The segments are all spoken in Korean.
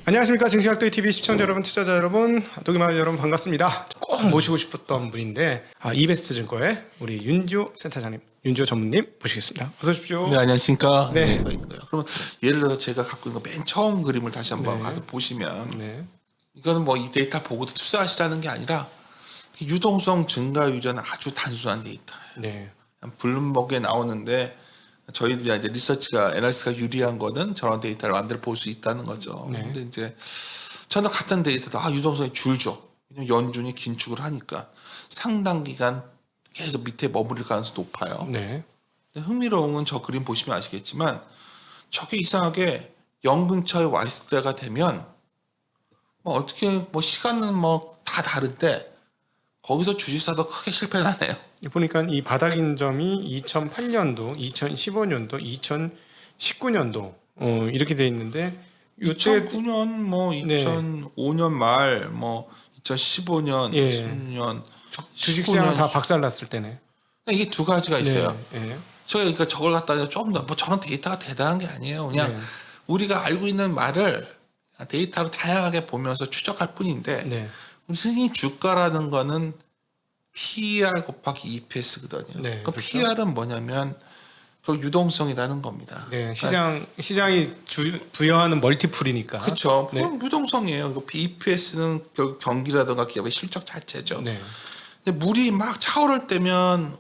안녕하십니까. 증시각도의 TV 시청자 여러분, 투자자 여러분, 도기마을 여러분 반갑습니다. 꼭 모시고 싶었던 분인데 이베스트 증권의 우리 윤지호 센터장님, 윤지호 전무님 모시겠습니다. 어서 오십시오. 네, 안녕하십니까. 네. 있는 거예요. 그러면 예를 들어서 제가 갖고 있는 거 맨 처음 그림을 다시 한번 네. 가서 보시면 네. 이거는 뭐 이 데이터 보고도 투자하시라는 게 아니라 유동성 증가율이라는 아주 단순한 데이터예요. 네. 블룸버그에 나오는데 저희들이 이제 리서치가 애널리스트가 유리한 거는 저런 데이터를 만들어 볼 수 있다는 거죠. 네. 근데 이제 저는 같은 데이터도 유동성이 줄죠. 왜냐면 연준이 긴축을 하니까 상당 기간 계속 밑에 머무릴 가능성이 높아요. 네. 근데 흥미로운 건 저 그림 보시면 아시겠지만 저게 이상하게 0 근처에 와 있을 때가 되면 뭐 어떻게 뭐 시간은 뭐 다 다른데 거기서 주식사도 크게 실패는 하네요. 보니까 이 바닥인 점이 2008년도, 2015년도, 2019년도 이렇게 돼 있는데 이때 2009년 뭐 네. 2005년 말 뭐 2015년, 예. 16년 주식시장 다 박살났을 때네. 이게 두 가지가 있어요. 네. 네. 저희가 그러니까 저걸 갖다 좀 더 뭐 저런 데이터가 대단한 게 아니에요. 그냥 네. 우리가 알고 있는 말을 데이터로 다양하게 보면서 추적할 뿐인데 네. 흔히 주가라는 거는 PER 곱하기 EPS거든요. 네, 그 그렇죠. PER은 뭐냐면 그 유동성이라는 겁니다. 네. 시장이 부여하는 멀티플이니까. 그렇죠. 네. 그건 유동성이에요. EPS는 결국 경기라든가 기업의 실적 자체죠. 네. 근데 물이 막 차오를 때면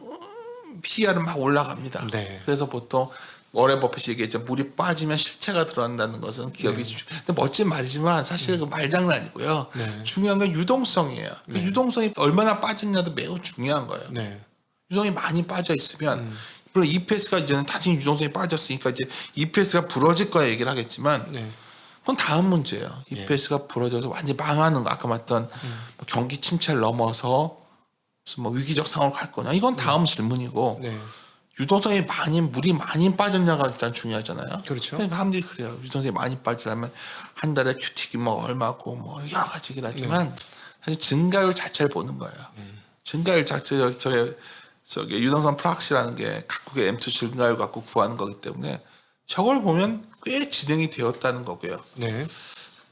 PER은 막 올라갑니다. 네. 그래서 보통 워렌 버핏이 얘기했죠. 물이 빠지면 실체가 들어간다는 것은 기업이 근데 멋진 말이지만 사실 그 말장난이고요. 네. 중요한 건 유동성이에요. 그 유동성이 얼마나 빠졌냐도 매우 중요한 거예요. 네. 유동성이 많이 빠져 있으면 물론 EPS가 이제는 단순히 유동성이 빠졌으니까 이제 EPS가 부러질 거야 얘기를 하겠지만 네. 그건 다음 문제예요. EPS가 부러져서 완전히 망하는 거 아까 말했던 뭐 경기 침체를 넘어서 무슨 뭐 위기적 상황으로 갈 거냐 이건 다음 질문이고 네. 유동성이 물이 많이 빠졌냐가 일단 중요하잖아요. 그렇죠. 근데 사람들이 그래요. 유동성이 많이 빠지려면 한 달에 큐틱이 뭐 얼마고 뭐 여러 가지 얘기를 하지만 사실 증가율 자체를 보는 거예요. 증가율 자체 저게 유동성 프락시라는 게 각국의 M2 증가율 갖고 구하는 거기 때문에 저걸 보면 꽤 진행이 되었다는 거고요. 네.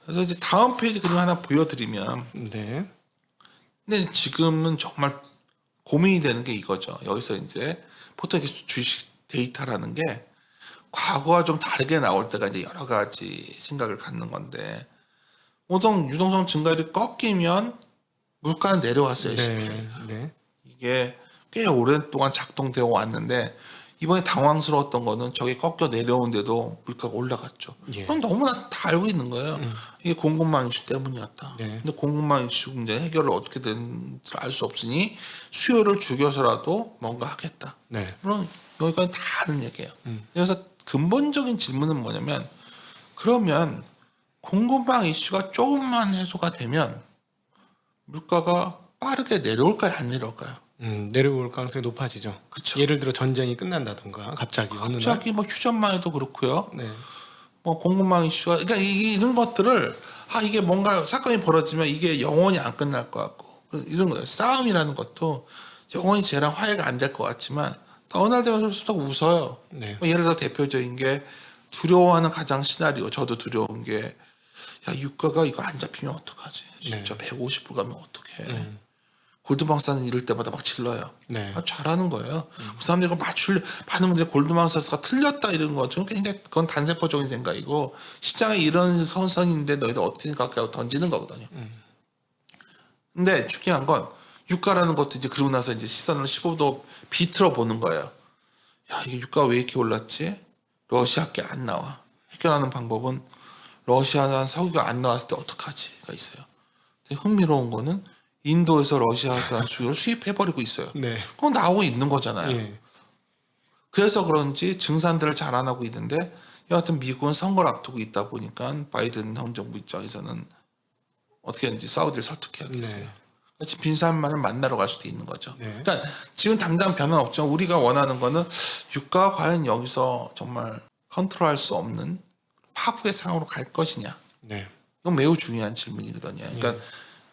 그래서 이제 다음 페이지 그림 하나 보여드리면 네. 근데 지금은 정말 고민이 되는 게 이거죠. 여기서 이제 보통 이렇게 주식 데이터라는 게 과거와 좀 다르게 나올 때가 이제 여러 가지 생각을 갖는 건데 보통 유동성 증가율이 꺾이면 물가는 내려왔어요. 네. 네. 이게 꽤 오랫동안 작동되어 왔는데 이번에 당황스러웠던 거는 저게 꺾여 내려오는데도 물가가 올라갔죠. 예. 그건 너무나 다 알고 있는 거예요. 이게 공급망 이슈 때문이었다. 네. 근데 공급망 이슈 문제 해결을 어떻게 되는지 알 수 없으니 수요를 죽여서라도 뭔가 하겠다. 네. 물론 여기까지 다 아는 얘기예요. 그래서 근본적인 질문은 뭐냐면 그러면 공급망 이슈가 조금만 해소가 되면 물가가 빠르게 내려올까요? 안 내려올까요? 내려올 가능성이 높아지죠. 그쵸. 예를 들어 전쟁이 끝난다던가 갑자기 어느 날. 갑자기 뭐 휴전만 해도 그렇고요. 네. 뭐 공급망 이슈가 그러니까 이런 것들을 이게 뭔가 사건이 벌어지면 이게 영원히 안 끝날 것 같고 이런 거예요. 싸움이라는 것도 영원히 쟤랑 화해가 안 될 것 같지만 어느 날 되면 쏙 웃어요. 네. 뭐 예를 들어 대표적인 게 두려워하는 가장 시나리오 저도 두려운 게 유가가 이거 안 잡히면 어떡하지? 진짜 150불 가면 어떡해? 골드망사는 이럴 때마다 막 질러요. 네. 잘하는 거예요. 그 사람들이 이거 많은 분들이 골드망사스가 틀렸다 이런 거 좀 굉장히 그건 단세포적인 생각이고 시장에 이런 현상인데 너희들 어떻게 생각하고 던지는 거거든요. 근데 중요한 건 유가라는 것도 이제 그러고 나서 이제 시선을 15도 비틀어 보는 거예요. 이게 유가가 왜 이렇게 올랐지? 러시아께 안 나와. 해결하는 방법은 러시아나 석유가 안 나왔을 때 어떡하지가 있어요. 근데 흥미로운 거는 인도에서 러시아산 수요를 수입해버리고 있어요. 네. 그건 나오고 있는 거잖아요. 예. 그래서 그런지 증산들을 잘 안 하고 있는데 여하튼 미국은 선거를 앞두고 있다 보니까 바이든 행정부 입장에서는 어떻게든지 사우디를 설득해야겠어요. 네. 그래서 빈살만을 만나러 갈 수도 있는 거죠. 네. 그러니까 지금 당장 변화는 없지만 우리가 원하는 거는 유가가 과연 여기서 정말 컨트롤할 수 없는 파국의 상황으로 갈 것이냐. 네. 이건 매우 중요한 질문이거든요. 그러니까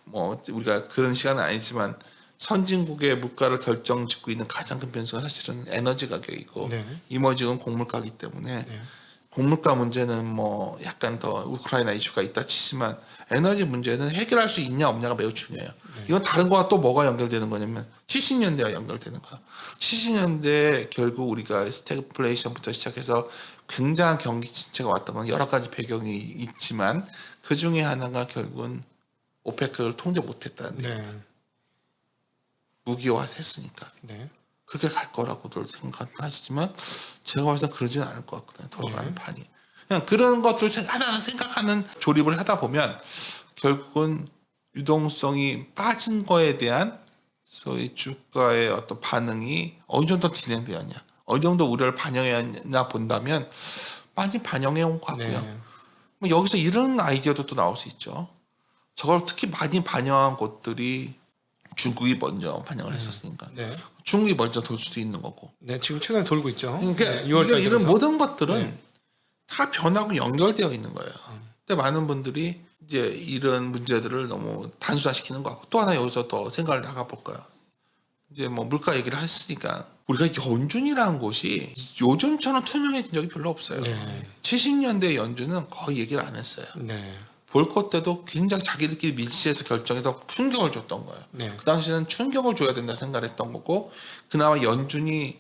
뭐 우리가 그런 시간은 아니지만 선진국의 물가를 결정짓고 있는 가장 큰 변수가 사실은 에너지 가격이고 네. 이머징은 곡물가이기 때문에 곡물가 문제는 뭐 약간 더 우크라이나 이슈가 있다 치지만 에너지 문제는 해결할 수 있냐 없냐가 매우 중요해요. 이건 다른 거와 또 뭐가 연결되는 거냐면 70년대와 연결되는 거야. 70년대 결국 우리가 스태그플레이션부터 시작해서 굉장한 경기 침체가 왔던 건 여러 가지 배경이 있지만 그 중에 하나가 결국은 오페크를 통제 못했다는 네. 무기화했으니까. 네. 그렇게 갈 거라고들 생각하시지만 제가 봐서 그러지는 않을 것 같거든요. 돌아가는 판이. 그냥 그런 것들을 하나하나 생각하는 조립을 하다 보면 결국은 유동성이 빠진 거에 대한 소위 주가의 어떤 반응이 어느 정도 진행되었냐, 어느 정도 우려를 반영했냐 본다면 많이 반영해 온 것 같고요. 네. 뭐 여기서 이런 아이디어도 또 나올 수 있죠. 저걸 특히 많이 반영한 곳들이 중국이 먼저 반영을 했었으니까 네. 중국이 먼저 돌 수도 있는 거고. 네, 지금 최근에 돌고 있죠. 그러니까 네, 6월 이런 모든 것들은 네. 다 변하고 연결되어 있는 거예요. 근데 많은 분들이 이제 이런 문제들을 너무 단순화시키는 것 같고 또 하나 여기서 더 생각을 나가볼까요? 이제 뭐 물가 얘기를 했으니까 우리가 연준이라는 곳이 요즘처럼 투명해진 적이 별로 없어요. 네. 70년대 연준은 거의 얘기를 안 했어요. 네. 볼것 때도 굉장히 자기들끼리 밀치해서 결정해서 충격을 줬던 거예요. 네. 그 당시에는 충격을 줘야 된다 생각을 했던 거고 그나마 연준이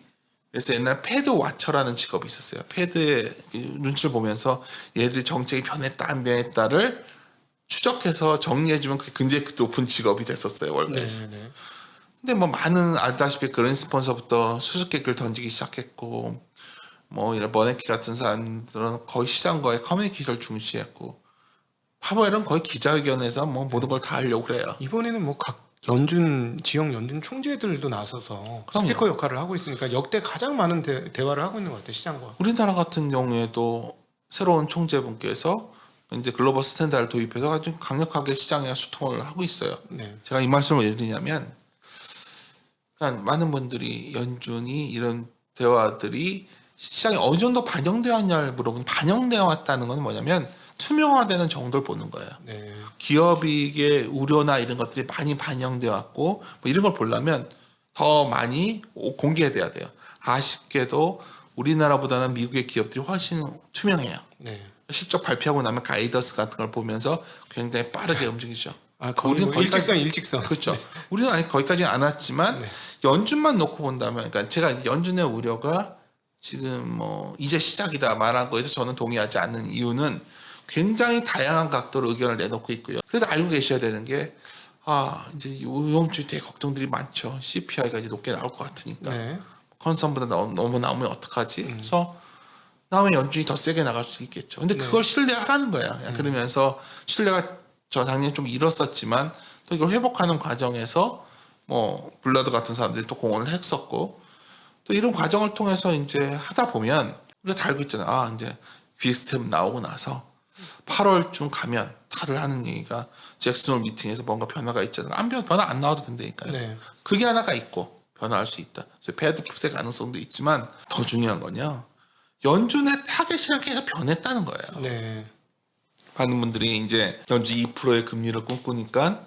그래서 옛날 패드 와처라는 직업이 있었어요. 패드의 눈치를 보면서 얘들이 정책이 변했다 안 변했다를 추적해서 정리해주면 그게 굉장히 높은 직업이 됐었어요. 월가에서. 네. 네. 근데 뭐 많은 알다시피 그런 스폰서부터 수수께끼를 던지기 시작했고 뭐 이런 버네키 같은 사람들은 거의 시장과의 커뮤니케이션을 중시했고 파월은 거의 기자회견에서 뭐 모든 걸 다 하려고 그래요. 이번에는 뭐 각 지역 연준 총재들도 나서서 그럼요. 스피커 역할을 하고 있으니까 역대 가장 많은 대화를 하고 있는 것 같아요, 시장과. 우리나라 같은 경우에도 새로운 총재분께서 이제 글로벌 스탠다드를 도입해서 아주 강력하게 시장에 소통을 하고 있어요. 네. 제가 이 말씀을 왜 드리냐면 그러니까 많은 분들이 연준이 이런 대화들이 시장에 어느 정도 반영되어 왔냐를 물어보면 반영되어 왔다는 건 뭐냐면 투명화되는 정도를 보는 거예요. 네. 기업이익의 우려나 이런 것들이 많이 반영되어 왔고 뭐 이런 걸 보려면 더 많이 공개돼야 돼요. 아쉽게도 우리나라보다는 미국의 기업들이 훨씬 투명해요. 네. 실적 발표하고 나면 가이던스 같은 걸 보면서 굉장히 빠르게 움직이죠. 아, 거의 우리는 뭐 거기까지- 일직선. 그렇죠. 우리는 아직 거기까지는 안 왔지만 네. 연준만 놓고 본다면, 그러니까 제가 연준의 우려가 지금 뭐 이제 시작이다 말한 거에서 저는 동의하지 않는 이유는 굉장히 다양한 각도로 의견을 내놓고 있고요. 그래도 알고 계셔야 되는 게 이제 이번 주에 되게 걱정들이 많죠. CPI가 이제 높게 나올 것 같으니까 네. 컨선보다 너무 나오면 어떡하지? 그래서 나오면 연준이 더 세게 나갈 수 있겠죠. 근데 네. 그걸 신뢰하라는 거야. 그러면서 신뢰가 저 작년에 좀 잃었었지만 또 이걸 회복하는 과정에서 뭐 블러드 같은 사람들이 또 공헌을 했었고 또 이런 과정을 통해서 이제 하다 보면 우리가 다 알고 있잖아. 이제 비스템 나오고 나서 8월쯤 가면 다들 하는 얘기가 잭슨홀 미팅에서 뭔가 변화가 있잖아. 변화 안 나와도 된다니까요. 네. 그게 하나가 있고 변화할 수 있다. 그래서 패드 풋의 가능성도 있지만 더 중요한 건요. 연준의 타겟이랑 계속 변했다는 거예요. 네. 많은 분들이 이제 연준 2%의 금리를 꿈꾸니까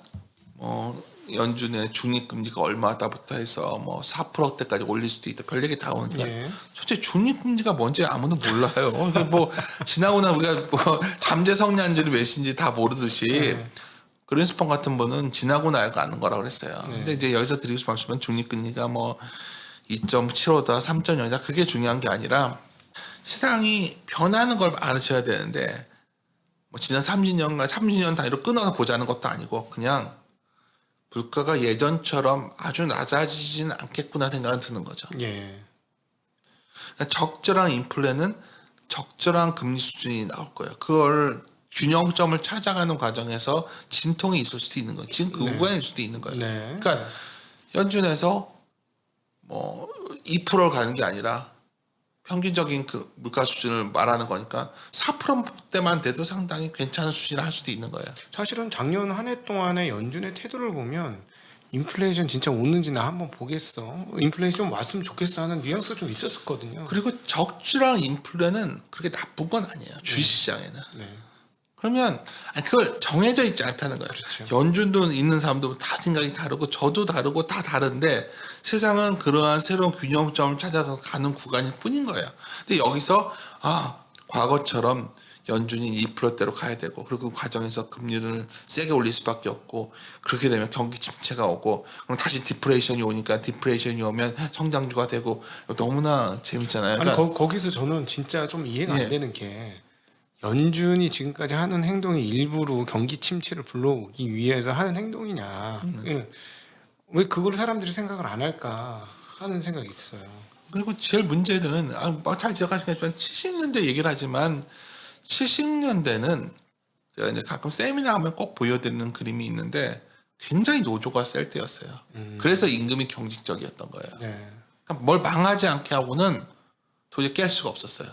연준의 중립금리가 얼마다부터 해서 뭐 4%대까지 올릴 수도 있다. 별 얘기 다 오니까. 네. 솔직히 중립금리가 뭔지 아무도 몰라요. 이게 뭐 지나고나 우리가 뭐 잠재 성장률이 몇인지 다 모르듯이 네. 그린스펀 같은 분은 지나고나 알고 아는 거라고 그랬어요. 네. 근데 이제 여기서 드리고 싶은 말씀은 중립금리가 뭐 2.75다 3.0이다 그게 중요한 게 아니라 세상이 변하는 걸 알으셔야 되는데 뭐 지난 30년 단위로 끊어서 보자는 것도 아니고 그냥 물가가 예전처럼 아주 낮아지지는 않겠구나 생각은 드는 거죠. 예. 그러니까 적절한 인플레는 적절한 금리 수준이 나올 거예요. 그걸 균형점을 찾아가는 과정에서 진통이 있을 수도 있는 거예요. 지금 그 구간일 수도 있는 거예요. 네. 그러니까 연준에서 뭐 2%를 가는 게 아니라 평균적인 그 물가 수준을 말하는 거니까 4%대만 돼도 상당히 괜찮은 수준을 할 수도 있는 거예요. 사실은 작년 한 해 동안의 연준의 태도를 보면 인플레이션 진짜 오는지 나 한번 보겠어. 인플레이션 왔으면 좋겠어 하는 뉘앙스가 좀 있었거든요. 그리고 적절한 인플레는 그렇게 나쁜 건 아니에요. 주식시장에는. 네. 그러면 그걸 정해져 있지 않다는 거예요. 그렇죠. 연준도 있는 사람도 다 생각이 다르고 저도 다르고 다 다른데 세상은 그러한 새로운 균형점을 찾아서 가는 구간일 뿐인 거예요. 근데 여기서 과거처럼 연준이 2%대로 가야 되고 그리고 그 과정에서 금리를 세게 올릴 수밖에 없고 그렇게 되면 경기 침체가 오고 그럼 다시 디프레이션이 오니까 디프레이션이 오면 성장주가 되고 너무나 재밌잖아요. 아니 거기서 저는 진짜 좀 이해가 예. 안 되는 게 연준이 지금까지 하는 행동이 일부러 경기 침체를 불러오기 위해서 하는 행동이냐. 예. 왜 그걸 사람들이 생각을 안 할까 하는 생각이 있어요. 그리고 제일 문제는 잘 기억하시겠지만 70년대 얘기를 하지만 70년대는 제가 이제 가끔 세미나 하면 꼭 보여드리는 그림이 있는데 굉장히 노조가 셀 때였어요. 그래서 임금이 경직적이었던 거예요. 네. 그러니까 뭘 망하지 않게 하고는 도저히 깰 수가 없었어요.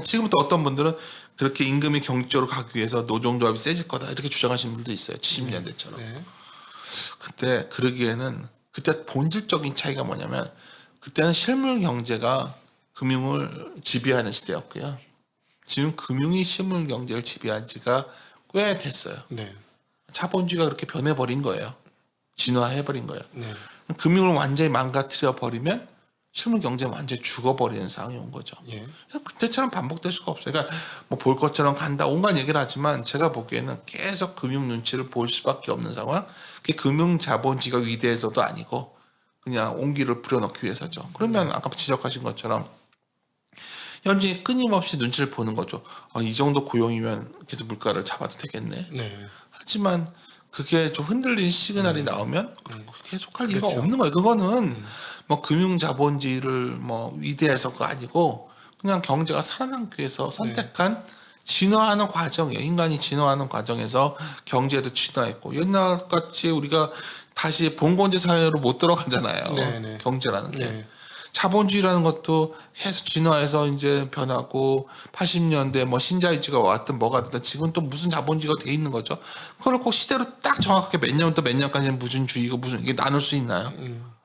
지금부터 어떤 분들은 그렇게 임금이 경직적으로 가기 위해서 노동조합이 세질 거다 이렇게 주장하시는 분도 있어요. 70년대처럼. 네. 그때 그러기에는 그때 본질적인 차이가 뭐냐면 그때는 실물 경제가 금융을 지배하는 시대였고요. 지금 금융이 실물 경제를 지배한 지가 꽤 됐어요. 네. 자본주의가 그렇게 변해버린 거예요. 진화해버린 거예요. 네. 금융을 완전히 망가뜨려 버리면 실물 경제는 완전히 죽어버리는 상황이 온 거죠. 예. 그때처럼 반복될 수가 없어요. 그러니까 뭐 볼 것처럼 간다 온갖 얘기를 하지만 제가 보기에는 계속 금융 눈치를 볼 수밖에 없는 상황. 그게 금융 자본주의가 위대해서도 아니고 그냥 온기를 부려넣기 위해서죠. 그러면 아까 지적하신 것처럼 현재 끊임없이 눈치를 보는 거죠. 이 정도 고용이면 계속 물가를 잡아도 되겠네. 네. 하지만 그게 좀 흔들리는 시그널이 나오면 계속할 이유가 그렇죠. 없는 거예요. 그거는 뭐 금융 자본주의를 뭐 위대해서가 아니고 그냥 경제가 살아남기 위해서 선택한 진화하는 과정이에요. 인간이 진화하는 과정에서 경제도 진화했고 옛날같이 우리가 다시 봉건제 사회로 못 들어가잖아요. 네네. 경제라는 게. 네. 자본주의라는 것도 계속 진화해서 이제 변하고 80년대 뭐 신자유주의가 왔든 뭐가 됐든 지금 또 무슨 자본주의가 돼 있는 거죠. 그걸 꼭 시대로 딱 정확하게 몇 년부터 몇 년까지는 무슨 주의고 무슨 이게 나눌 수 있나요?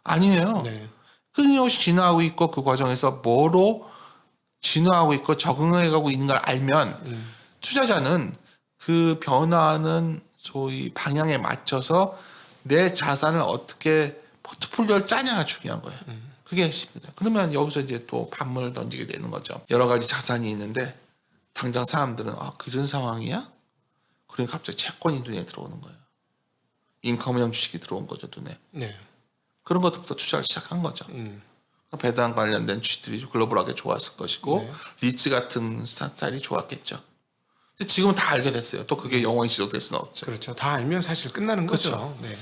아니에요. 네. 끊임없이 진화하고 있고 그 과정에서 뭐로 진화하고 있고 적응해가고 있는 걸 알면 투자자는 그 변화하는 소위 방향에 맞춰서 내 자산을 어떻게 포트폴리오를 짜냐가 중요한 거예요. 그게 핵심입니다. 그러면 여기서 이제 또 반문을 던지게 되는 거죠. 여러 가지 자산이 있는데 당장 사람들은 그런 상황이야? 그러니까 갑자기 채권이 눈에 들어오는 거예요. 인컴형 주식이 들어온 거죠, 눈에. 네. 그런 것부터 투자를 시작한 거죠. 배당 관련된 주식들이 글로벌하게 좋았을 것이고 네. 리츠 같은 스타일이 좋았겠죠. 근데 지금은 다 알게 됐어요. 또 그게 영원히 지속될 수는 없죠. 그렇죠. 다 알면 사실 끝나는 그렇죠. 거죠. 네.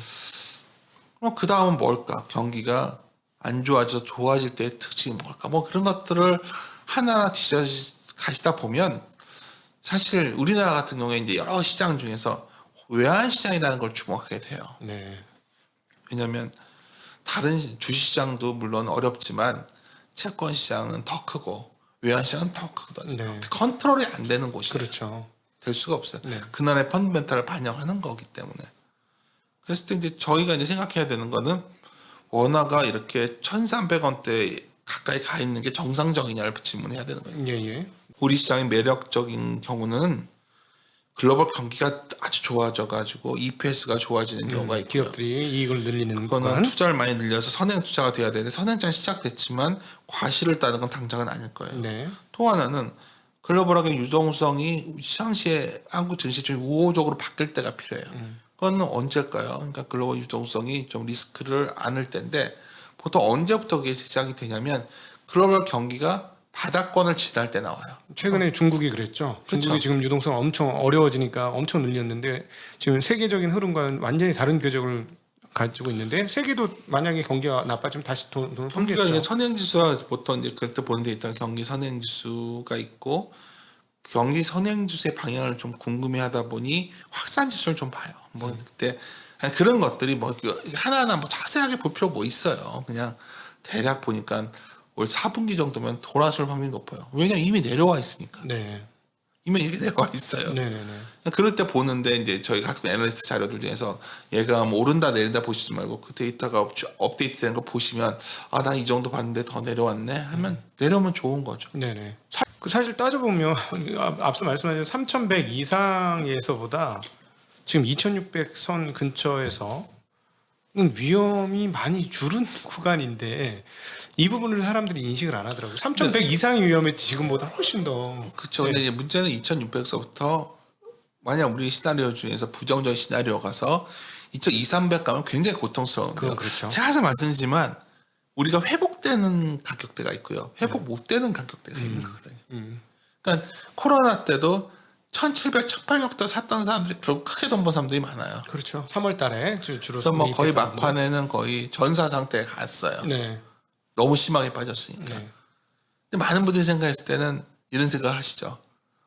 그럼 그 다음은 뭘까? 경기가 안 좋아져서 좋아질 때의 특징이 뭘까? 뭐 그런 것들을 하나하나 뒤져가시다 보면 사실 우리나라 같은 경우에 이제 여러 시장 중에서 외환 시장이라는 걸 주목하게 돼요. 네. 왜냐하면 다른 주식시장도 물론 어렵지만 채권 시장은 더 크고 외환 시장은 더 크거든요. 네. 컨트롤이 안 되는 곳이에요. 그렇죠. 될 수가 없어요. 네. 그날의 펀드멘탈을 반영하는 거기 때문에. 그랬을 때 이제 저희가 이제 생각해야 되는 거는 원화가 이렇게 1,300원대 가까이 가 있는 게 정상적이냐를 질문해야 되는 거예요. 예, 예. 우리 시장이 매력적인 경우는 글로벌 경기가 아주 좋아져 가지고 EPS가 좋아지는 경우가 있고요. 기업들이 이익을 늘리는 그거는 구간. 투자를 많이 늘려서 선행 투자가 돼야 되는데 선행장 시작됐지만 과실을 따는 건 당장은 아닐 거예요. 네. 또 하나는 글로벌하게 유동성이 시장시에 한국 증시 좀 우호적으로 바뀔 때가 필요해요. 그건 언제일까요? 그러니까 글로벌 유동성이 좀 리스크를 안을 때인데 보통 언제부터 그게 시작이 되냐면 글로벌 경기가 바닥권을 지날 때 나와요. 최근에 중국이 그랬죠. 중국이 그렇죠. 지금 유동성 엄청 어려워지니까 엄청 늘렸는데 지금 세계적인 흐름과는 완전히 다른 궤적을 가지고 있는데 세계도 만약에 경기가 나빠지면 다시 돈을 경기가 이제 풀겠죠. 선행지수가 보통 이제 그때 보는 데 있다가 경기 선행지수가 있고 경기 선행지수의 방향을 좀 궁금해하다 보니 확산지수를 좀 봐요. 뭐 그때 그런 것들이 뭐 하나하나 뭐 자세하게 볼 필요 뭐 있어요. 그냥 대략 보니까 올 4분기 정도면 돌아설 확률이 높아요. 왜냐면 이미 내려와 있으니까. 네. 이미 이게 내려와 있어요. 네네네. 그럴 때 보는데 이제 저희 가끔 애널리스트 자료들 중에서 얘가 뭐 오른다 내린다 보시지 말고 그 데이터가 업데이트된 거 보시면 난 이 정도 봤는데 더 내려왔네 하면 내려오면 좋은 거죠. 네네. 사실 따져보면 앞서 말씀하신 3,100 이상에서보다 지금 2,600선 근처에서 위험이 많이 줄은 구간인데 이 부분을 사람들이 인식을 안 하더라고요. 3,100 이상이 위험했지 지금보다 훨씬 더. 그렇죠. 근데 이제 문제는 2,600에서부터 만약 우리 시나리오 중에서 부정적 시나리오 가서 2,200, 300 가면 굉장히 고통스러운데요. 그건 그렇죠. 제가 항상 말씀드리지만 우리가 회복되는 가격대가 있고요. 회복 못 되는 가격대가 있는 거거든요. 그러니까 코로나 때도 1,700, 1,800도 샀던 사람들이 결국 크게 돈 번 사람들이 많아요. 그렇죠. 3월 달에 주로 그래서 뭐 거의 선매입했던 막판에는 거의 전사 상태에 갔어요. 네. 너무 심하게 빠졌으니까. 네. 근데 많은 분들이 생각했을 때는 이런 생각을 하시죠.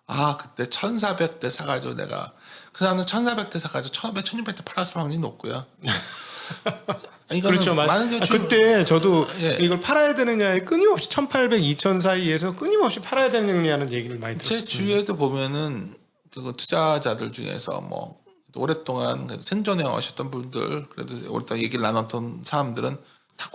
아, 그때 1,400대 사가지고 내가 그 사람은 1,400대 사가지고 1,500, 1,600대 팔았을 확률이 높고요. 이거는 그렇죠. 많은 게 그때 저도 예. 이걸 팔아야 되느냐에 끊임없이 1,800, 2,000 사이에서 끊임없이 팔아야 되느냐는 얘기를 많이 제 들었어요. 주위에도 보면은 그 투자자들 중에서 뭐 오랫동안 생존해 오셨던 분들 그래도 오랫동안 얘기를 나눴던 사람들은 다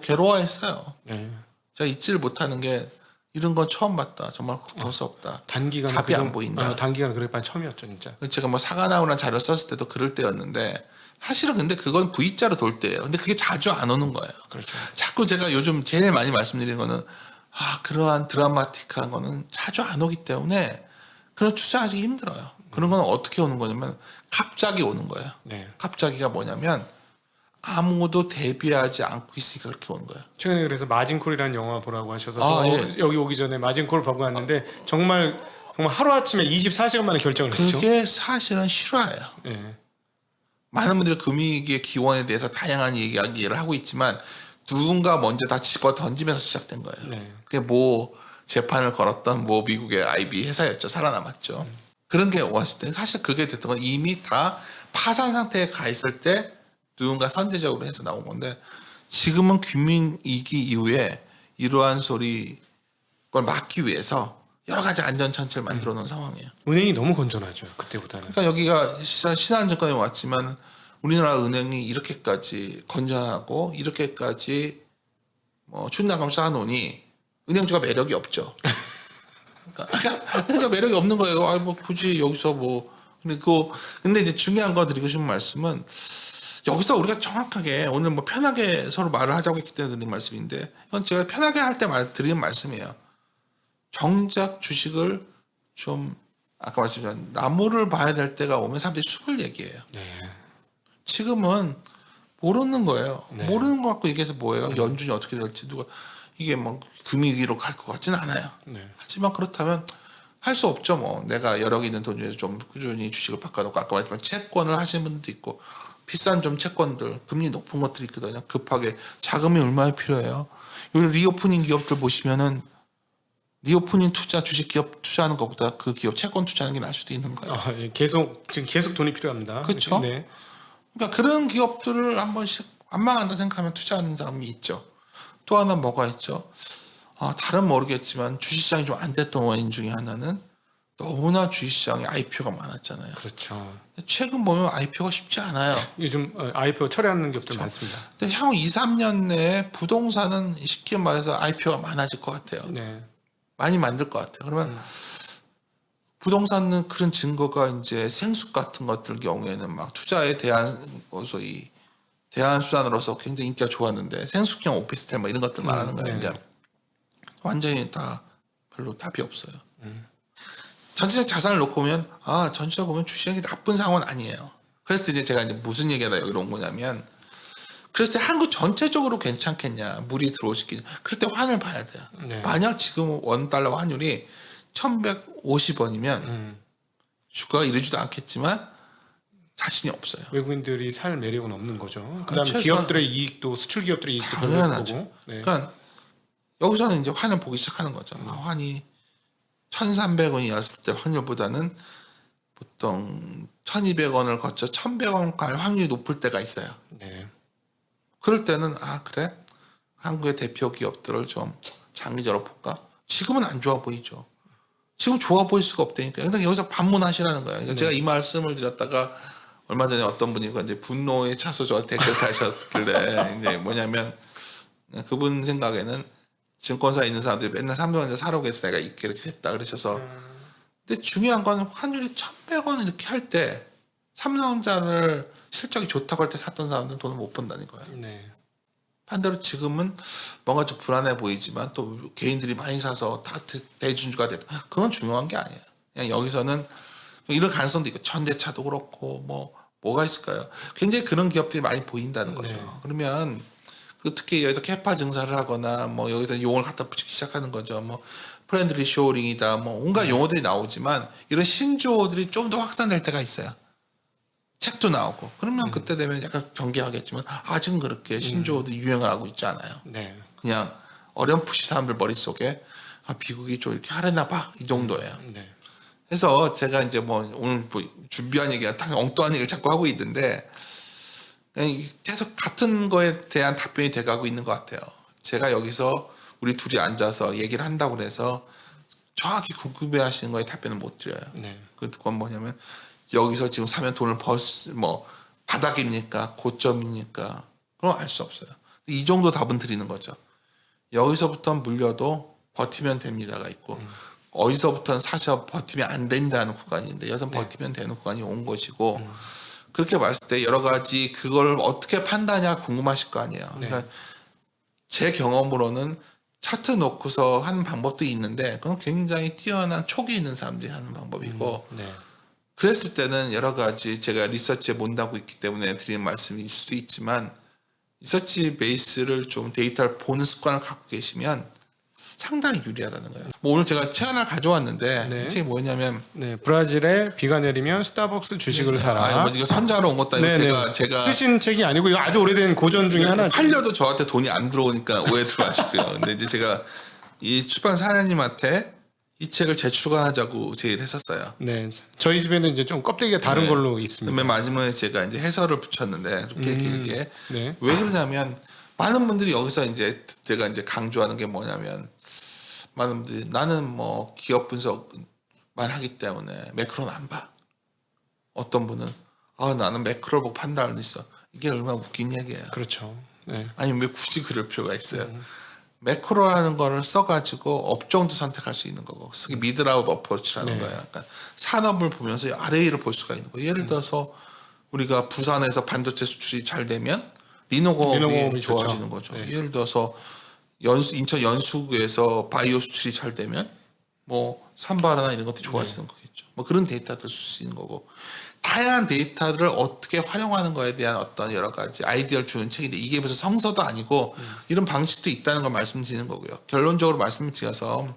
괴로워했어요. 네. 제가 잊지를 못하는 게 이런 건 처음 봤다. 정말 도스럽다. 단기간 답이 안 보인다. 단기간 그럴 반 처음이었죠, 진짜. 제가 뭐 사과 나오라는 자료 썼을 때도 그럴 때였는데 사실은 근데 그건 V자로 돌 때예요. 근데 그게 자주 안 오는 거예요. 그렇죠. 자꾸 제가 요즘 제일 많이 말씀드리는 거는 그러한 드라마틱한 거는 자주 안 오기 때문에 그런 투자하기 힘들어요. 그런 건 어떻게 오는 거냐면 갑자기 오는 거예요. 네. 갑자기가 뭐냐면 아무도 대비하지 않고 있으니까 그렇게 오는 거예요. 최근에 그래서 마진콜이라는 영화 보라고 하셔서 예. 여기 오기 전에 마진콜 보고 왔는데 정말 하루 아침에 24시간 만에 결정을 했죠. 그게 사실은 실화예요. 네. 많은 분들이 금융위기의 기원에 대해서 다양한 이야기를 하고 있지만 누군가 먼저 다 집어 던지면서 시작된 거예요. 네. 그게 뭐 재판을 걸었던 뭐 미국의 IB 회사였죠. 살아남았죠. 그런 게 왔을 때 사실 그게 됐던 건 이미 다 파산 상태에 가 있을 때 누군가 선제적으로 해서 나온 건데 지금은 금융위기 이후에 이러한 소리 걸 막기 위해서 여러 가지 안전장치를 만들어 놓은 상황이에요. 은행이 너무 건전하죠, 그때보다는. 그러니까 여기가 신한증권에 왔지만 우리나라 은행이 이렇게까지 건전하고 이렇게까지 뭐 충당금 쌓아놓으니 은행주가 매력이 없죠. 그러니까 매력이 없는 거예요. 뭐 굳이 여기서 뭐 근데 이제 중요한 거 드리고 싶은 말씀은 여기서 우리가 정확하게 오늘 뭐 편하게 서로 말을 하자고 했기 때문에 드리는 말씀인데 이건 제가 편하게 할 때 드리는 말씀이에요. 정작 주식을 좀 아까 말씀드린 나무를 봐야 될 때가 오면 사람들이 숲을 얘기해요. 네. 지금은 모르는 거예요. 네. 모르는 거 갖고 얘기해서 뭐예요? 연준이 어떻게 될지 누가 이게 뭐 금융위기로 갈 것 같지는 않아요. 네. 하지만 그렇다면 할 수 없죠. 뭐 내가 여러 개 있는 돈 중에서 좀 꾸준히 주식을 바꿔놓고 아까 말했지만 채권을 하시는 분도 있고 비싼 좀 채권들 금리 높은 것들이 있거든요. 급하게 자금이 얼마나 필요해요. 요즘 리오프닝 기업들 보시면은 리오프닝 투자 주식 기업 투자하는 것보다 그 기업 채권 투자하는 게 나을 수도 있는 거예요. 예. 지금 계속 돈이 필요합니다. 그렇죠. 네. 그러니까 그런 기업들을 한 번씩 안 망한다 생각하면 투자하는 사람이 있죠. 또 하나 뭐가 있죠? 다른 모르겠지만 주식시장이 좀 안 됐던 원인 중에 하나는 너무나 주식시장에 IPO가 많았잖아요. 그렇죠. 최근 보면 IPO가 쉽지 않아요. 요즘 IPO 처리하는 기업들 많습니다. 근데 향후 2, 3년 내에 부동산은 쉽게 말해서 IPO가 많아질 것 같아요. 네. 많이 만들 것 같아요. 그러면 부동산은 그런 증거가 이제 생수 같은 것들 경우에는 막 투자에 대한 소위 대안 수단으로서 굉장히 인기가 좋았는데 생수형 오피스텔 뭐 이런 것들 말하는 거예요. 네. 이제 완전히 다 별로 답이 없어요. 전체적 자산을 놓고 보면 전체적으로 보면 주식이 나쁜 상황은 아니에요. 그랬을 때 이제 제가 이제 무슨 얘기가 여기로 온 거냐면 그랬을 때 한국 전체적으로 괜찮겠냐 물이 들어오시기 그럴 때 환을 봐야 돼요. 네. 만약 지금 원달러 환율이 1150원이면 주가가 이르지도 않겠지만 자신이 없어요. 외국인들이 살 매력은 없는 거죠. 그다음에 최소한- 기업들의 이익도 수출 기업들의 이익도 별로 당연하죠. 보고. 네. 그러니까 여기서는 이제 환을 보기 시작하는 거죠. 환이 1,300원이었을 때 환율보다는 보통 1,200원을 거쳐 1,100원 갈 확률이 높을 때가 있어요. 네. 그럴 때는 그래? 한국의 대표 기업들을 좀 장기적으로 볼까? 지금은 안 좋아 보이죠. 지금 좋아 보일 수가 없다니까요. 근데 여기서 반문하시라는 거예요. 그러니까 제가 이 말씀을 드렸다가 얼마 전에 어떤 분이 이제 분노에 차서 저 댓글 다셨길래 이제 뭐냐면 그분 생각에는 증권사에 있는 사람들이 맨날 300원 사라고 해서 내가 이렇게 됐다 그러셔서 근데 중요한 건 환율이 1,100원 이렇게 할 때 삼성전자를 실적이 좋다고 할 때 샀던 사람들은 돈을 못 번다는 거예요. 네. 반대로 지금은 뭔가 좀 불안해 보이지만 또 개인들이 많이 사서 다 대주주가 됐다. 그건 중요한 게 아니에요. 그냥 여기서는 이런 가능성도 있고 현대차도 그렇고 뭐가 있을까요? 굉장히 그런 기업들이 많이 보인다는 거죠. 네. 그러면 특히 여기서 캐파 증사를 하거나 뭐 여기서 용어를 갖다 붙이기 시작하는 거죠. 뭐 프렌들리 쇼어링이다 뭐 온갖 용어들이 나오지만 이런 신조어들이 좀 더 확산될 때가 있어요. 책도 나오고 그러면 그때 되면 약간 경계하겠지만 아직은 그렇게 신조어들이 유행을 하고 있지 않아요. 네. 그냥 어렴풋이 사람들 머릿속에 미국이 좀 이렇게 하려나 봐 이 정도예요. 네. 그래서 제가 이제 뭐 오늘 뭐 준비한 얘기가 딱 엉뚱한 얘기를 자꾸 하고 있는데 그냥 계속 같은 거에 대한 답변이 돼가고 있는 것 같아요. 제가 여기서 우리 둘이 앉아서 얘기를 한다고 그래서 정확히 궁금해하시는 거에 답변을 못 드려요. 네. 그건 뭐냐면 여기서 지금 사면 돈을 뭐 바닥입니까? 고점입니까? 그럼 알 수 없어요. 이 정도 답은 드리는 거죠. 여기서부터 물려도 버티면 됩니다가 있고 어디서부터는 사셔 버티면 안 된다는 구간인데 여기서 버티면 되는 구간이 온 것이고 그렇게 봤을 때 여러 가지 그걸 어떻게 판단하냐 궁금하실 거 아니에요. 그러니까 제 경험으로는 차트 놓고서 하는 방법도 있는데 그건 굉장히 뛰어난 촉이 있는 사람들이 하는 방법이고 네. 그랬을 때는 여러 가지 제가 리서치에 못하고 있기 때문에 드리는 말씀일 수도 있지만 리서치 베이스를 좀 데이터를 보는 습관을 갖고 계시면 상당히 유리하다는 거예요. 뭐 오늘 제가 책 하나 가져왔는데 네. 이 책이 뭐냐면 네. 브라질에 비가 내리면 스타벅스 주식을 사라. 뭐 이거 선자로 온 것도 아니고 네네. 제가 쓰신 책이 아니고 이거 아주 오래된 고전 중에 하나. 팔려도 저한테 돈이 안 들어오니까 오해들 마시고요. 근데 이제 제가 이 출판 사장님한테 이 책을 재출간하자고 제의를 했었어요. 네. 저희 집에는 이제 좀 껍데기가 다른 네. 걸로 있습니다. 맨 마지막에 제가 이제 해설을 붙였는데 이렇게 길게 네. 왜 그러냐면 많은 분들이 여기서 이제 제가 이제 강조하는 게 뭐냐면 많은 분들이 나는 뭐 기업 분석만 하기 때문에 매크로는 안 봐. 어떤 분은 나는 매크로를 보고 판단할 수 있어. 이게 얼마나 웃긴 얘기예요. 그렇죠. 네. 아니 왜 굳이 그럴 필요가 있어요. 매크로라는 거를 써가지고 업종도 선택할 수 있는 거고 그게 미드라웃 어프로치라는 네. 거예요. 약간 산업을 보면서 아래 위를 볼 수가 있는 거예요. 예를 들어서 우리가 부산에서 반도체 수출이 잘 되면 리노공업이 리노공업이 좋아지는 좋죠. 거죠. 네. 예를 들어서 인천 연수구에서 바이오 수출이 잘 되면 뭐 산바라나 이런 것도 좋아지는 거겠죠. 뭐 그런 데이터도 쓸 수 있는 거고 다양한 데이터를 어떻게 활용하는 거에 대한 어떤 여러 가지 아이디어를 주는 책인데 이게 무슨 성서도 아니고 이런 방식도 있다는 걸 말씀드리는 거고요. 결론적으로 말씀을 드려서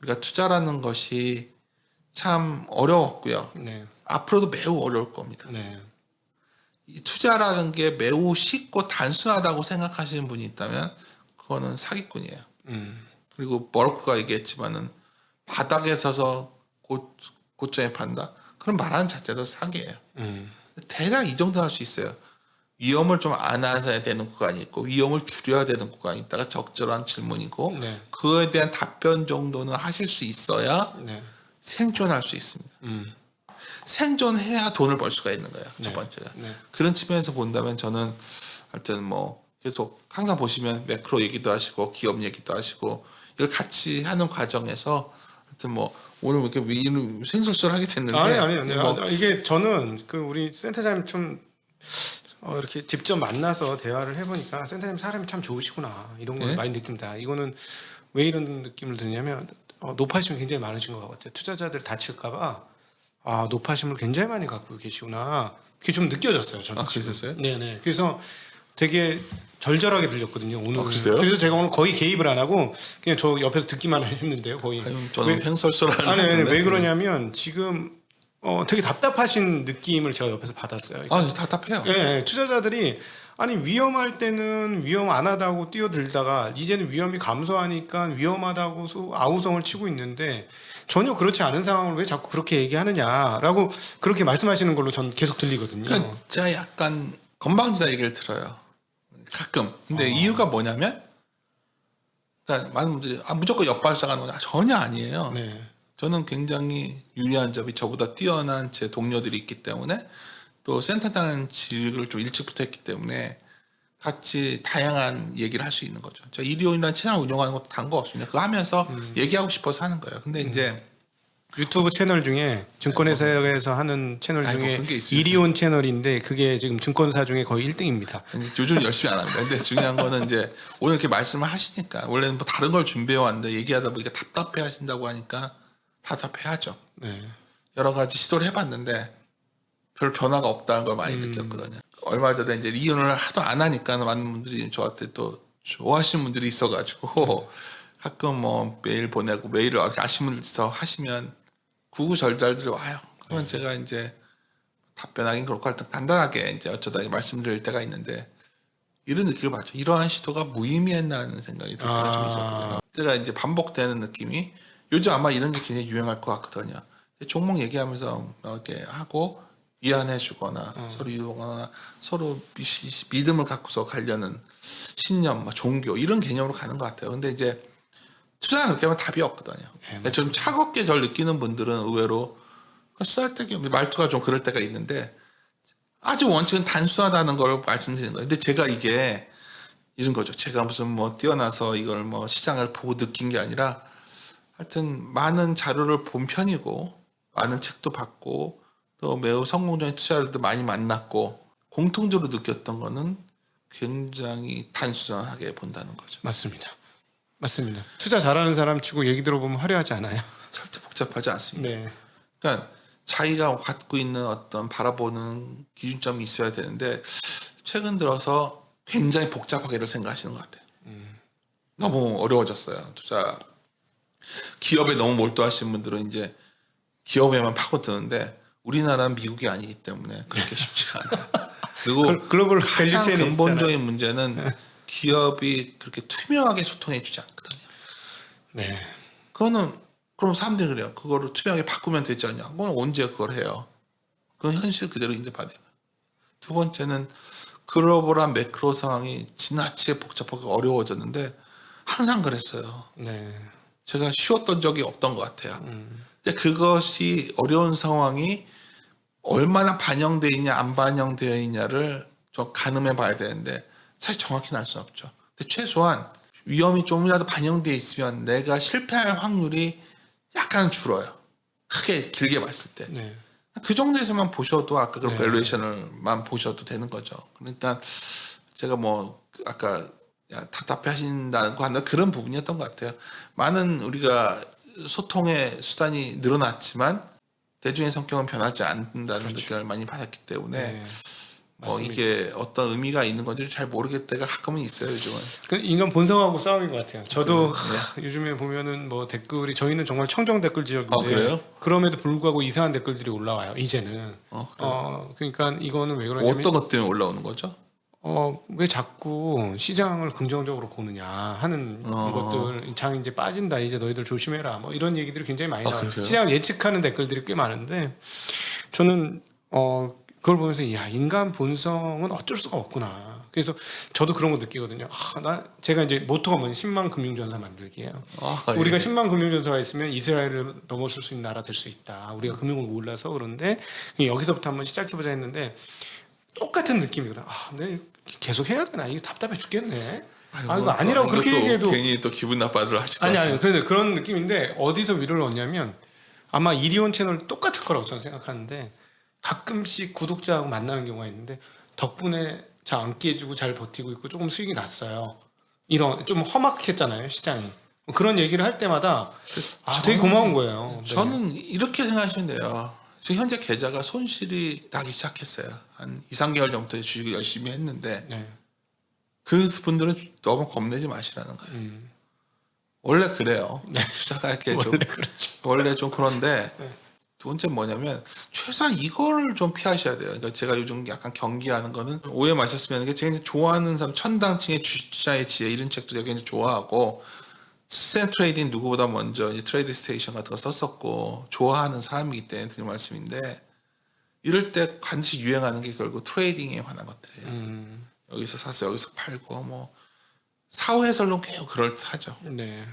우리가 투자라는 것이 참 어려웠고요. 네. 앞으로도 매우 어려울 겁니다. 네. 이 투자라는 게 매우 쉽고 단순하다고 생각하시는 분이 있다면 그거는 사기꾼이에요. 그리고 버로크가 얘기했지만은 바닥에 서서 고점에 판다. 그럼 말하는 자체도 사기예요. 대략 이 정도 할 수 있어요. 위험을 좀 안아야 되는 구간이 있고 위험을 줄여야 되는 구간이 있다가 적절한 질문이고 네. 그거에 대한 답변 정도는 하실 수 있어야 네. 생존할 수 있습니다. 생존해야 돈을 벌 수가 있는 거예요. 첫 네. 번째가. 네. 그런 측면에서 본다면 저는 하여튼 뭐 계속 항상 보시면 매크로 얘기도 하시고 기업 얘기도 하시고 이걸 같이 하는 과정에서 하여튼 뭐 오늘 이렇게 생설설하게 됐는데 아니. 뭐 이게 저는 그 우리 센터장님 좀 이렇게 직접 만나서 대화를 해보니까 센터장님 사람이 참 좋으시구나 이런 걸 네? 많이 느낍니다. 이거는 왜 이런 느낌을 드냐면 노파심이 굉장히 많으신 것 같아요. 투자자들 다칠까봐 노파심을 굉장히 많이 갖고 계시구나. 그게 좀 느껴졌어요. 저는. 그러셨어요? 네네. 그래서 되게 절절하게 들렸거든요. 오늘. 그러세요? 그래서 제가 오늘 거의 개입을 안 하고 그냥 저 옆에서 듣기만 했는데요. 거의. 저는 횡설설하는 아니 같은데. 왜 그러냐면 지금 되게 답답하신 느낌을 제가 옆에서 받았어요. 답답해요. 예, 투자자들이 아니 위험할 때는 위험 안 하다고 뛰어들다가 이제는 위험이 감소하니까 위험하다고 아우성을 치고 있는데 전혀 그렇지 않은 상황을 왜 자꾸 그렇게 얘기하느냐라고 그렇게 말씀하시는 걸로 전 계속 들리거든요. 그러니까 제가 약간 건방지다 얘기를 들어요. 가끔. 근데 이유가 뭐냐면 그러니까 많은 분들이 무조건 역발상하는 건 전혀 아니에요. 네. 저는 굉장히 유리한 점이 저보다 뛰어난 제 동료들이 있기 때문에 또 센터장 직을 좀 일찍부터 했기 때문에 같이 다양한 얘기를 할 수 있는 거죠. 저 일요일이라는 채널 운영하는 것도 단 거 없습니다. 그거 하면서 얘기하고 싶어서 하는 거예요. 근데 이제 유튜브 채널 중에 증권회사에서 하는 채널 아이고, 중에 그런 게 있어요. 이리온 채널인데 그게 지금 증권사 중에 거의 1등입니다. 요즘 열심히 안 합니다. 근데 중요한 거는 이제 오늘 이렇게 말씀을 하시니까 원래는 뭐 다른 걸 준비해 왔는데 얘기하다 보니까 답답해 하신다고 하니까 답답해하죠. 네. 여러 가지 시도를 해봤는데 별 변화가 없다는 걸 많이 느꼈거든요. 얼마 전에 이제 이혼을 하도 안 하니까 많은 분들이 저한테 또 좋아하시는 분들이 있어가지고 가끔 뭐 메일 보내고 메일을 아시는 분들서 하시면 구구절절들이 와요. 그러면 제가 이제 답변하긴 그렇고 일단 간단하게 이제 어쩌다 말씀드릴 때가 있는데 이런 느낌을 받죠. 이러한 시도가 무의미했나는 생각이 들 때가 좀 있었거든요. 제가 이제 반복되는 느낌이 요즘 아마 이런 게 굉장히 유행할 것 같거든요. 종목 얘기하면서 이렇게 하고 이해해주거나 서로 이해하거나 서로 믿음을 갖고서 가려는 신념, 종교 이런 개념으로 가는 것 같아요. 근데 이제 투자가 그렇게 하면 답이 없거든요. 네, 좀 차갑게 절 느끼는 분들은 의외로 쌀때기 말투가 좀 그럴 때가 있는데 아주 원칙은 단순하다는 걸 말씀드리는 거예요. 근데 제가 이게 이런 거죠. 제가 무슨 뭐 뛰어나서 이걸 뭐 시장을 보고 느낀 게 아니라 하여튼 많은 자료를 본 편이고 많은 책도 봤고 또 매우 성공적인 투자자들도 많이 만났고 공통적으로 느꼈던 거는 굉장히 단순하게 본다는 거죠. 맞습니다. 맞습니다. 투자 잘하는 사람 치고 얘기 들어보면 화려하지 않아요. 절대 복잡하지 않습니다. 네. 그러니까 자기가 갖고 있는 어떤 바라보는 기준점이 있어야 되는데 최근 들어서 굉장히 복잡하게들 생각하시는 것 같아요. 너무 어려워졌어요. 투자 기업에 너무 몰두하신 분들은 이제 기업에만 파고드는데 우리나라는 미국이 아니기 때문에 그렇게 쉽지가 않아요. 그리고 글로벌 가장 밸류체인이 근본적인 문제는 기업이 그렇게 투명하게 소통해주지 않거든요. 네. 그거는 그럼 사람들이 그래요. 그거를 투명하게 바꾸면 되지 않냐. 그건 언제 그걸 해요. 그건 현실 그대로 인정받아요. 두 번째는 글로벌한 매크로 상황이 지나치게 복잡하고 어려워졌는데 항상 그랬어요. 네. 제가 쉬웠던 적이 없던 것 같아요. 근데 그것이 어려운 상황이 얼마나 반영되어 있냐 안 반영되어 있냐를 좀 가늠해 봐야 되는데 사실 정확히는 알 수 없죠. 근데 최소한 위험이 좀이라도 반영되어 있으면 내가 실패할 확률이 약간 줄어요. 크게 길게 봤을 때. 네. 그 정도에서만 보셔도 아까 그런 네. 밸류에이션을만 보셔도 되는 거죠. 그러니까 제가 뭐 아까 답답해 하신다는 거 하는 그런 부분이었던 것 같아요. 많은 우리가 소통의 수단이 늘어났지만 대중의 성격은 변하지 않는다는 느낌을 많이 받았기 때문에 네. 이게 어떤 의미가 있는 건지 잘 모르겠을 때가 가끔은 있어요. 요즘은. 그 인간 본성하고 싸움인 것 같아요. 저도 네. 요즘에 보면은 뭐 댓글이 저희는 정말 청정 댓글 지역인데 그래요? 그럼에도 불구하고 이상한 댓글들이 올라와요. 이제는. 그래요? 그러니까 이거는 왜 그러냐면 어떤 것 때문에 올라오는 거죠? 왜 자꾸 시장을 긍정적으로 보느냐 하는 것들 장이 이제 빠진다 이제 너희들 조심해라 뭐 이런 얘기들이 굉장히 많이 나와요. 그러세요? 시장을 예측하는 댓글들이 꽤 많은데 저는 그걸 보면서 야 인간 본성은 어쩔 수가 없구나. 그래서 저도 그런 거 느끼거든요. 제가 이제 모토가 뭐냐 10만 금융전사 만들기예요. 우리가 10만 금융전사가 있으면 이스라엘을 넘어설 수 있는 나라 될 수 있다. 우리가 금융을 몰라서 그런데 여기서부터 한번 시작해보자 했는데 똑같은 느낌이거든. 근데 계속 해야 되나? 이게 답답해 죽겠네. 이거 아니라고 그렇게 얘기해도 괜히 또 기분 나빠들 하실 것 같아요. 아니 그런데 그런 느낌인데 어디서 위로를 얻냐면 아마 이리온 채널 똑같을 거라고 저는 생각하는데 가끔씩 구독자하고 만나는 경우가 있는데 덕분에 잘 안 깨지고 잘 버티고 있고 조금 수익이 났어요. 이런 좀 험악했잖아요 시장이. 그런 얘기를 할 때마다 되게 고마운 거예요. 네. 저는 이렇게 생각하시면 돼요. 지금 현재 계좌가 손실이 나기 시작했어요. 한 2, 3개월 전부터 주식을 열심히 했는데 네. 그 분들은 너무 겁내지 마시라는 거예요. 원래 그래요. 투자가 이렇게 원래 좀 그런데 두 번째 뭐냐면 최소한 이거를 좀 피하셔야 돼요. 그러니까 제가 요즘 약간 경계하는 거는 오해 마셨으면 이게 제가 좋아하는 사람 천당층의 주식투자의 지혜 이런 책도 되게 좋아하고 스탠 트레이딩 누구보다 먼저 이제 트레이드 스테이션 같은 거 썼었고 좋아하는 사람이기 때문에 드리는 말씀인데 이럴 때 반드시 유행하는 게 결국 트레이딩에 관한 것들이에요. 여기서 사서 여기서 팔고 뭐 사후해설론 계속 그럴듯하죠. 네.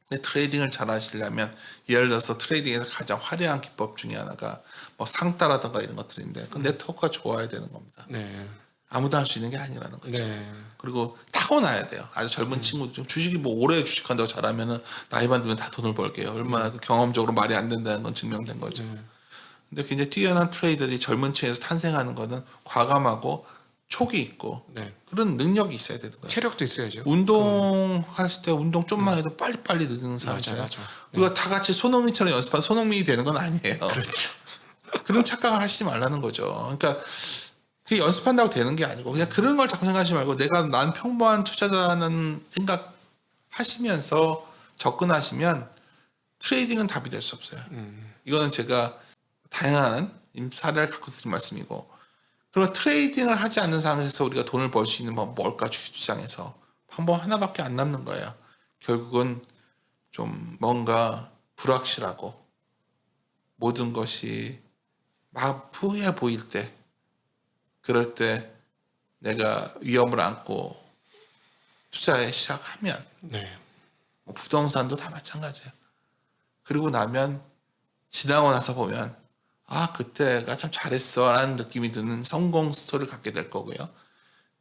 근데 트레이딩을 잘 하시려면 예를 들어서 트레이딩에서 가장 화려한 기법 중에 하나가 뭐 상따라든가 이런 것들인데 그 네트워크가 좋아야 되는 겁니다. 네. 아무도 할 수 있는 게 아니라는 거죠. 네. 그리고 타고나야 돼요. 아주 젊은 친구들 좀 주식이 뭐 오래 주식한다고 잘하면은 나이만 들면 다 돈을 벌게요. 얼마나 그 경험적으로 말이 안 된다는 건 증명된 거죠. 근데 굉장히 뛰어난 트레이더들이 젊은 층에서 탄생하는 거는 과감하고 촉이 있고 네. 그런 능력이 있어야 되는 거예요. 체력도 있어야죠. 운동했을 때 운동 좀만 해도 빨리빨리 느는 사람이잖아요. 맞아. 우리가 다 같이 손흥민처럼 연습한 손흥민이 되는 건 아니에요. 그렇죠. 그런 착각을 하시지 말라는 거죠. 그러니까 그게 연습한다고 되는 게 아니고 그냥 그런 걸 자꾸 생각하지 말고 난 평범한 투자자라는 생각하시면서 접근하시면 트레이딩은 답이 될 수 없어요. 이거는 제가 다양한 사례를 갖고 드린 말씀이고 그리고 트레이딩을 하지 않는 상황에서 우리가 돈을 벌 수 있는 건 뭘까 주식시장에서 방법 하나밖에 안 남는 거예요. 결국은 좀 뭔가 불확실하고 모든 것이 막 부해 보일 때 그럴 때 내가 위험을 안고 투자에 시작하면 네. 뭐 부동산도 다 마찬가지예요. 그리고 나면 지나고 나서 보면 아 그때가 참 잘했어 라는 느낌이 드는 성공 스토리를 갖게 될 거고요.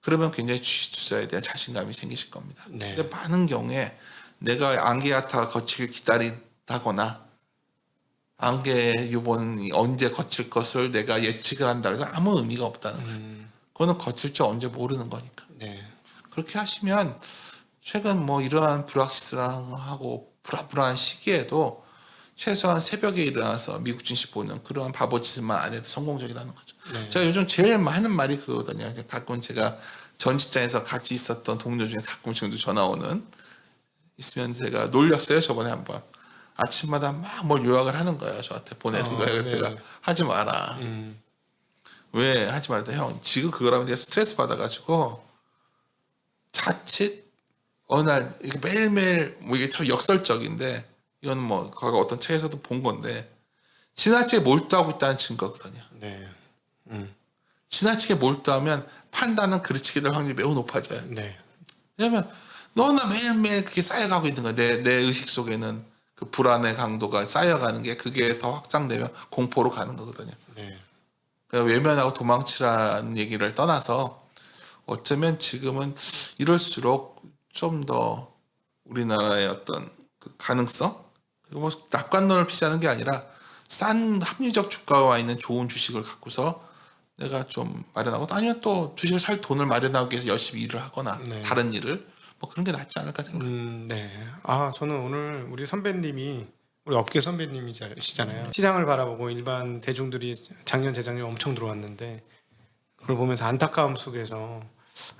그러면 굉장히 주식 투자에 대한 자신감이 생기실 겁니다. 네. 근데 많은 경우에 내가 안개야타 거치길 기다리다거나 안개 유본이 언제 거칠 것을 내가 예측을 한다 해서 아무 의미가 없다는 거예요. 그거는 거칠지 언제 모르는 거니까. 네. 그렇게 하시면 최근 뭐 이러한 불확실하고 불안불안한 시기에도 최소한 새벽에 일어나서 미국 증시 보는 그러한 바보짓만 안 해도 성공적이라는 거죠. 네. 제가 요즘 제일 하는 말이 그거거든요. 가끔 제가 전 직장에서 같이 있었던 동료 중에 가끔 지금도 전화 오는 있으면 제가 놀렸어요. 저번에 한번. 아침마다 막 뭘 요약을 하는 거예요. 저한테 보내는 거예요. 그래서 내가 하지 마라. 왜 하지 말다 형 지금 그거라면 내가 스트레스 받아가지고 자칫 어느 날 이게 매일매일 뭐 이게 참 역설적인데 이건 뭐 과거 어떤 책에서도 본 건데 지나치게 몰두하고 있다는 증거거든요. 네. 지나치게 몰두하면 판단은 그르치게 될 확률이 매우 높아져요. 네. 왜냐면 너나 매일매일 그게 쌓여가고 있는 거야. 내 의식 속에는 그 불안의 강도가 쌓여가는 게 그게 더 확장되면 공포로 가는 거거든요. 네. 그러니까 외면하고 도망치라는 얘기를 떠나서 어쩌면 지금은 이럴수록 좀 더 우리나라의 어떤 그 가능성 그리고 뭐 낙관론을 피자는 게 아니라 싼 합리적 주가와 있는 좋은 주식을 갖고서 내가 좀 마련하고 아니면 또 주식을 살 돈을 마련하기 위해서 열심히 일을 하거나 네. 다른 일을 뭐 그런 게 낫지 않을까 생각합니다. 네. 아, 저는 오늘 우리 선배님이 우리 업계 선배님이시잖아요. 시장을 바라보고 일반 대중들이 작년 재작년 엄청 들어왔는데 그걸 보면서 안타까움 속에서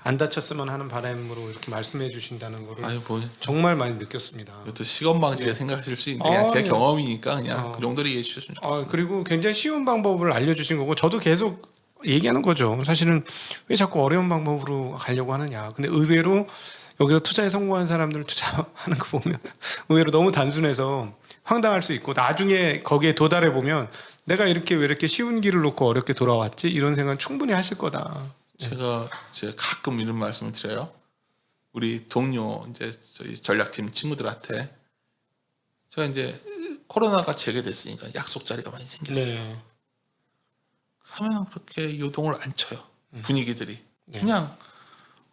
안 다쳤으면 하는 바람으로 이렇게 말씀해 주신다는 거를 아유 뭐 정말 많이 느꼈습니다. 이것도 시건방지게 생각하실 수 있는데 그냥 제 네. 경험이니까 그냥 그 정도로 이해해 주셨으면 좋겠습니다. 그리고 굉장히 쉬운 방법을 알려주신 거고 저도 계속 얘기하는 거죠. 사실은 왜 자꾸 어려운 방법으로 가려고 하느냐. 근데 의외로 여기서 투자에 성공한 사람들 투자하는 거 보면 의외로 너무 단순해서 황당할 수 있고 나중에 거기에 도달해 보면 내가 이렇게 왜 이렇게 쉬운 길을 놓고 어렵게 돌아왔지 이런 생각 충분히 하실 거다. 제가 가끔 이런 말씀을 드려요. 우리 동료 이제 저희 전략팀 친구들한테 제가 이제 코로나가 재개됐으니까 약속 자리가 많이 생겼어요. 네. 하면 그렇게 요동을 안 쳐요. 분위기들이 네. 그냥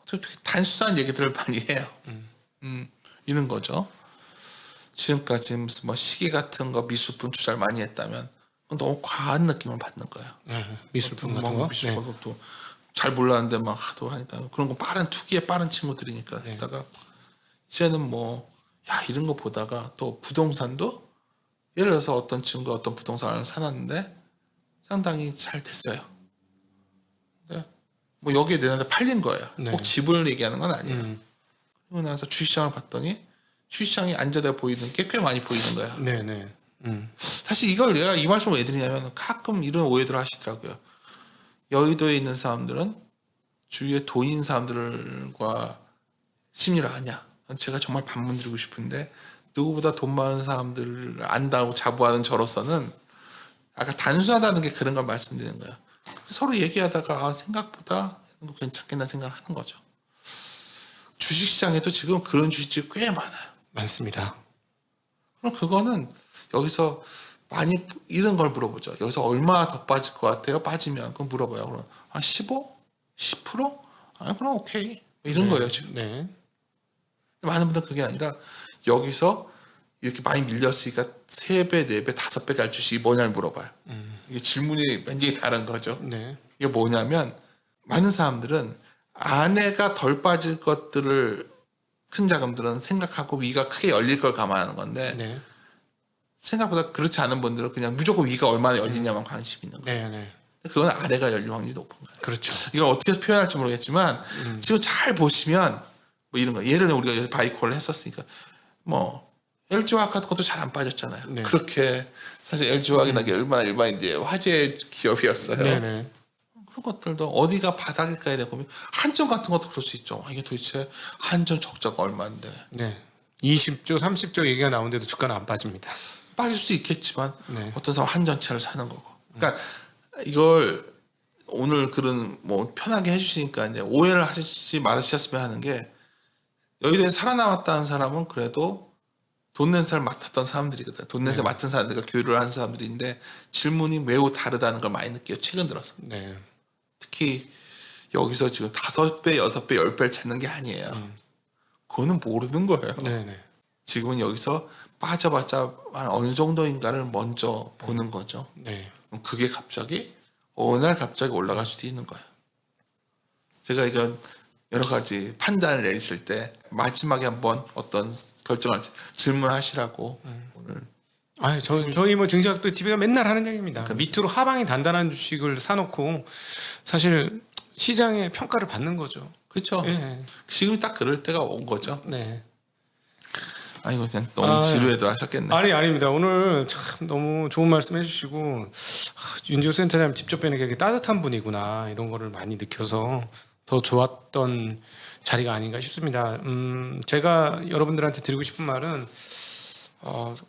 어떻게 단순한 얘기들을 많이 해요. 이런 거죠. 지금까지 무슨 뭐 시계 같은 거 미술품 투자를 많이 했다면 그건 너무 과한 느낌을 받는 거예요. 네. 미술품 같은 막 거. 미술품 네. 것도 잘 몰랐는데 막 하도 하니까 그런 거 빠른 투기에 빠른 친구들이니까 네. 했다가 이제는 뭐 야 이런 거 보다가 또 부동산도 예를 들어서 어떤 친구가 어떤 부동산을 사놨는데 상당히 잘 됐어요. 근데 뭐 여기에 내는데 팔린 거예요. 네. 꼭 집을 얘기하는 건 아니에요. 그러고 나서 주식시장을 봤더니 주식시장이 안정돼 보이는 게 꽤 많이 보이는 거예요. 네. 사실 이걸 내가 이 말씀을 왜 드리냐면 가끔 이런 오해들을 하시더라고요. 여의도에 있는 사람들은 주위에 돈인 사람들과 심리를 아냐. 제가 정말 반문드리고 싶은데 누구보다 돈 많은 사람들을 안다고 자부하는 저로서는 아까 단순하다는 게 그런 걸 말씀드리는 거예요. 서로 얘기하다가 생각보다 이런 거 괜찮겠나 생각을 하는 거죠. 주식시장에도 지금 그런 주식들이 꽤 많아요. 많습니다. 그럼 그거는 여기서 많이 이런 걸 물어보죠. 여기서 얼마 더 빠질 것 같아요? 빠지면 그럼 물어봐요. 그럼 한 15? 10%? 아 그럼 오케이 이런 거예요 지금. 네. 많은 분들은 그게 아니라 여기서 이렇게 많이 밀렸으니까 3배, 4배, 5배 갈 주식이 뭐냐를 물어봐요. 이게 질문이 굉장히 다른 거죠. 네. 이게 뭐냐면 많은 사람들은 안에가 덜 빠질 것들을 큰 자금들은 생각하고 위가 크게 열릴 걸 감안하는 건데 네. 생각보다 그렇지 않은 분들은 그냥 무조건 위가 얼마나 열리냐만 관심이 있는 거예요. 네. 네. 그건 아래가 열릴 확률이 높은 거예요. 그렇죠. 이걸 어떻게 표현할지 모르겠지만 지금 잘 보시면 뭐 이런 거 예를 들어 우리가 바이콜을 했었으니까 뭐 LG화학 같은 것도 잘 안 빠졌잖아요. 네. 그렇게 사실 LG화학이라는 게 얼마나 일반인데 화제 기업이었어요. 네네. 그런 것들도 어디가 바닥일까에 대해 보면 한전 같은 것도 그럴 수 있죠. 이게 도대체 한전 적자가 얼마인데 네. 20조, 30조 얘기가 나오는데도 주가는 안 빠집니다. 빠질 수 있겠지만 네. 어떤 사람 한전차를 사는 거고. 그러니까 이걸 오늘 글은 뭐 편하게 해주시니까 이제 오해를 하시지 말으셨으면 하는 게 여기에 살아남았다는 사람은 그래도 돈 냄새를 맡았던 사람들이거든. 돈 냄새 맡은 사람들과 교류를 하는 사람들인데 질문이 매우 다르다는 걸 많이 느껴요. 최근 들어서. 네. 특히 여기서 지금 5배, 6배, 10배를 찾는 게 아니에요. 그거는 모르는 거예요. 네네. 지금은 여기서 빠져봤자 한 어느 정도인가를 먼저 보는 거죠. 네. 그럼 그게 갑자기 어느 날 갑자기 올라갈 수도 있는 거예요. 제가 이건 여러 가지 판단을 내리실 때 마지막에 한번 어떤 결정을 질문하시라고 오늘 아, 저희 뭐 증시학도 TV가 맨날 하는 얘기입니다. 밑으로 하방이 단단한 주식을 사놓고 사실 시장의 평가를 받는 거죠. 그렇죠. 예. 지금이 딱 그럴 때가 온 거죠. 네. 아이고 그냥 너무 지루해도 하셨겠네. 아닙니다. 오늘 참 너무 좋은 말씀 해주시고 윤지호 센터장님 직접 뵈는 게 되게 따뜻한 분이구나 이런 거를 많이 느껴서 더 좋았던 자리가 아닌가 싶습니다. 제가 여러분들한테 드리고 싶은 말은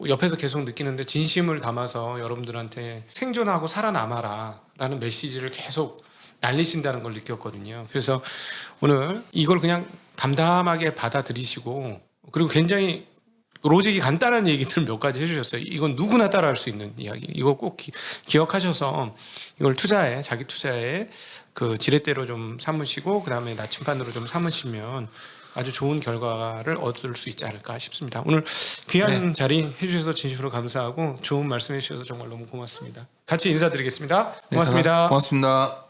옆에서 계속 느끼는데 진심을 담아서 여러분들한테 생존하고 살아남아라 라는 메시지를 계속 날리신다는 걸 느꼈거든요. 그래서 오늘 이걸 그냥 담담하게 받아들이시고 그리고 굉장히 로직이 간단한 얘기들 몇 가지 해주셨어요. 이건 누구나 따라할 수 있는 이야기. 이거 꼭 기억하셔서 이걸 자기 투자에 그 지렛대로 좀 삼으시고 그 다음에 나침반으로 좀 삼으시면 아주 좋은 결과를 얻을 수 있지 않을까 싶습니다. 오늘 귀한 자리 해주셔서 진심으로 감사하고 좋은 말씀 해주셔서 정말 너무 고맙습니다. 같이 인사드리겠습니다. 고맙습니다. 고맙습니다.